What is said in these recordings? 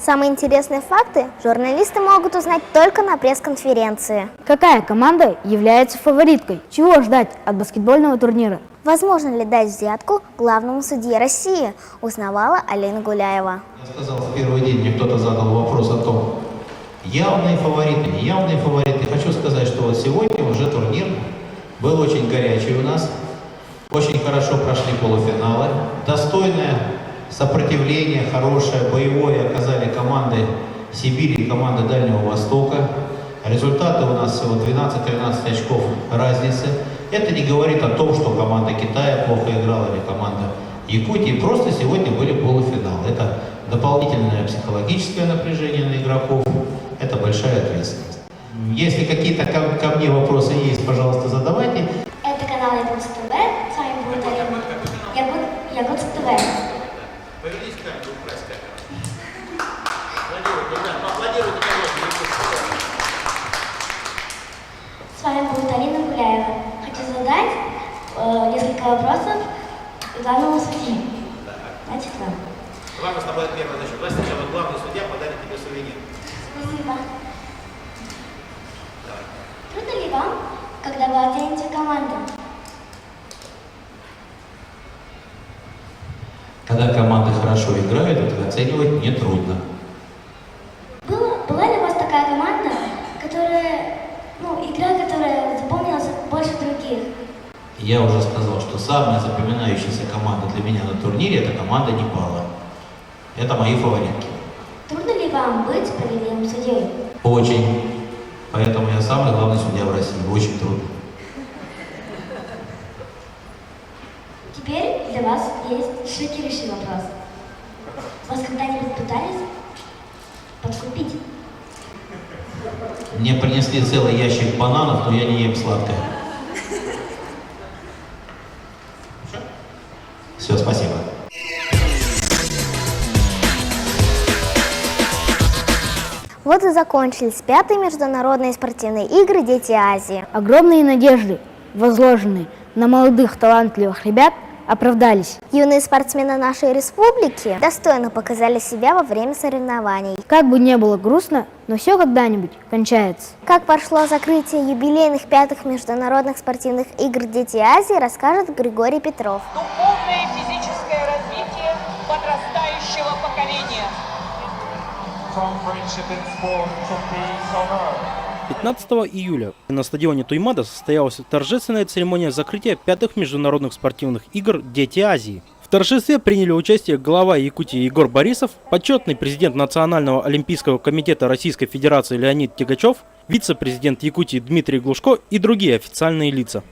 Самые интересные факты журналисты могут узнать только на пресс-конференции. Какая команда является фавориткой? Чего ждать от баскетбольного турнира? Возможно ли дать взятку главному судье России, узнавала Алина Гуляева. Я сказал, в первый день мне кто-то задал вопрос о том, явные фавориты, неявные фавориты. Хочу сказать, что вот сегодня уже турнир был очень горячий у нас. Очень хорошо прошли полуфиналы. Достойное сопротивление, хорошее, боевое оказали команды Сибири и команды Дальнего Востока. Результаты у нас всего 12-13 очков разницы. Это не говорит о том, что команда Китая плохо играла или команда Якутии. Просто сегодня были полуфиналы. Это дополнительное психологическое напряжение на игроков. Это большая ответственность. Если какие-то ко мне вопросы есть, пожалуйста, задавайте. Это канал Якутск ТВ. С вами будет Алина. Якутск ТВ. Повернись к камеру, убрать камеру. Поаплодируйте, пожалуйста. С вами будет Алина Гуляева. Хочу задать несколько вопросов главному судье. Значит, вам. Ладно, с тобой первое начнем. Давай сначала главный судья подарит тебе сувенир. Спасибо. Трудно ли вам, когда вы оцените команду? Когда команды хорошо играют, это оценивать нетрудно. Была ли у вас такая команда, игра, которая запомнилась больше других? Я уже сказал, что самая запоминающаяся команда для меня на турнире – это команда Непала. Это мои фаворитки. Трудно ли вам быть справедливым судьей? Очень. Поэтому я самый главный судья в России. Очень трудно. Теперь для вас есть шокирующий вопрос. Вас когда-нибудь пытались подкупить? Мне принесли целый ящик бананов, но я не ем сладкое. Все, спасибо. Вот и закончились 5-е международные спортивные игры «Дети Азии». Огромные надежды, возложенные на молодых талантливых ребят, оправдались. Юные спортсмены нашей республики достойно показали себя во время соревнований. Как бы не было грустно, но все когда-нибудь кончается. Как прошло закрытие юбилейных 5-х международных спортивных игр «Дети Азии», расскажет Григорий Петров. Духовное и физическое развитие подрастающего поколения. 15 июля на стадионе Туймада состоялась торжественная церемония закрытия 5-х международных спортивных игр «Дети Азии». В торжестве приняли участие глава Якутии Егор Борисов, почетный президент Национального олимпийского комитета Российской Федерации Леонид Тягачев, вице-президент Якутии Дмитрий Глушко и другие официальные лица.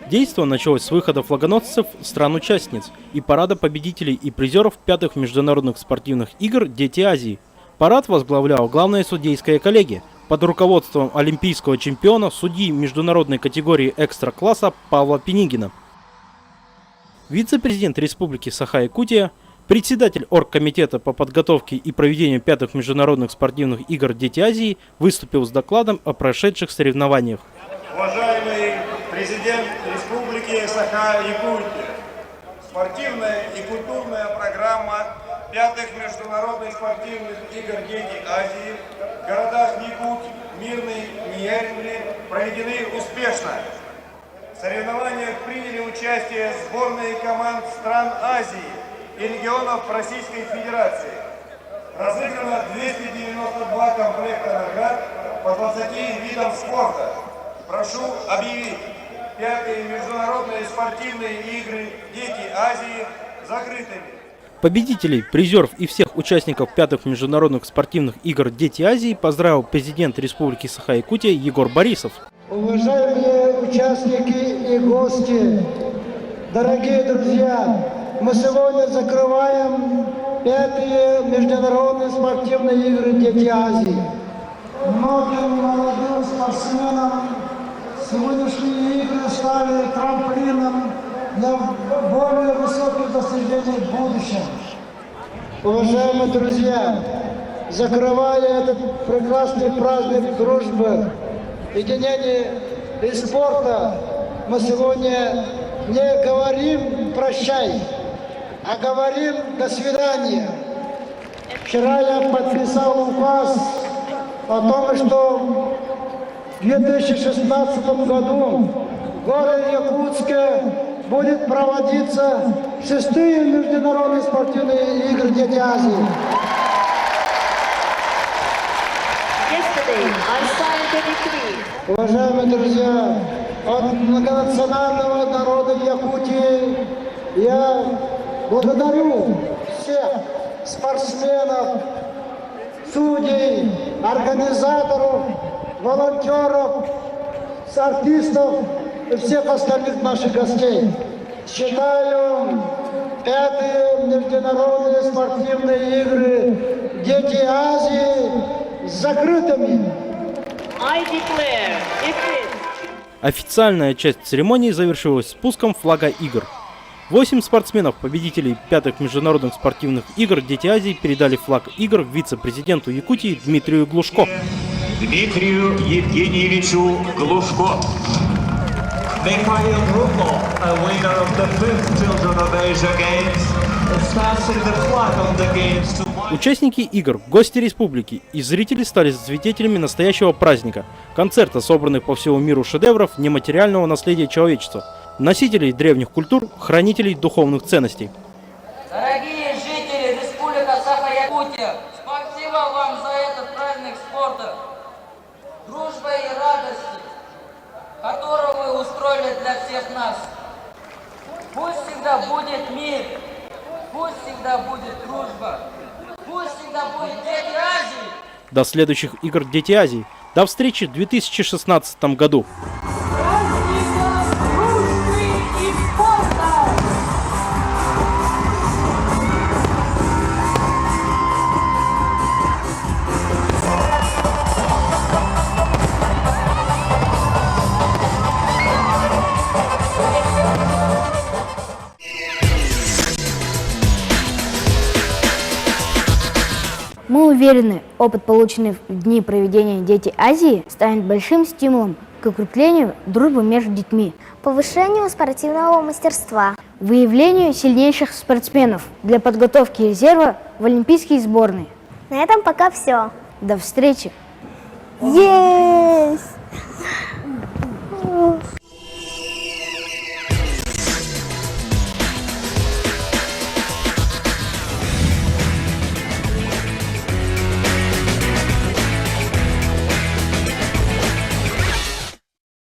Действо началось с выхода флагоносцев стран-участниц и парада победителей и призеров 5-х международных спортивных игр «Дети Азии». Парад возглавляла главная судейская коллегия под руководством олимпийского чемпиона, судьи международной категории экстра-класса Павла Пенигина. Вице-президент Республики Саха-Якутия, председатель оргкомитета по подготовке и проведению 5-х международных спортивных игр «Дети Азии» выступил с докладом о прошедших соревнованиях. Уважаемый президент Республики Саха-Якутия, спортивная и культурная программа 5-х международных спортивных игр «Дети Азии» в городах Якут, Мирный, Ниерли проведены успешно. В соревнованиях приняли участие сборные команд стран Азии и регионов Российской Федерации. Разыграно 292 комплекта наград по 20 видам спорта. Прошу объявить 5-е международные спортивные игры «Дети Азии» закрытыми. Победителей, призеров и всех участников 5-х международных спортивных игр «Дети Азии» поздравил президент Республики Саха-Якутия Егор Борисов. Уважаемые участники и гости, дорогие друзья, мы сегодня закрываем 5-е международные спортивные игры «Дети Азии». Многим молодым спортсменам сегодняшние игры стали трамплином для более высоких достижений в будущем. Уважаемые друзья, закрывая этот прекрасный праздник дружбы, единения и спорта, мы сегодня не говорим «прощай», а говорим «до свидания». Вчера я подписал указ о том, что в 2016 году в городе Якутске будет проводиться 6-е международные спортивные игры «Дети Азии». Уважаемые друзья, от многонационального народа Якутии я благодарю всех спортсменов, судей, организаторов, волонтеров, артистов и всех остальных наших гостей. Считаю 5-е международные спортивные игры «Дети Азии» закрытыми. Официальная часть церемонии завершилась спуском флага игр. 8 спортсменов, победителей 5-х международных спортивных игр «Дети Азии», передали флаг игр вице-президенту Якутии Дмитрию Глушко. Дмитрию Евгеньевичу Глушко. Mikhail Gruklo, a winner of the 5th Children of Asia Games, is passing the flag of the games to... Участники игр, гости республики и зрители стали свидетелями настоящего праздника, концерта, собранных по всему миру шедевров нематериального наследия человечества, носителей древних культур, хранителей духовных ценностей. Дорогие жители Республика Саха-Якутия, спасибо вам за этот праздник спорта, дружбы и радости, которую вы устроили для всех нас. Пусть всегда будет мир, пусть всегда будет дружба, пусть всегда будет Дети Азии. До следующих игр «Дети Азии». До встречи в 2016 году. Мы уверены, опыт, полученный в дни проведения «Дети Азии», станет большим стимулом к укреплению дружбы между детьми, Повышению спортивного мастерства. выявлению сильнейших спортсменов для подготовки резерва в олимпийские сборные. На этом пока все. До встречи! Есть!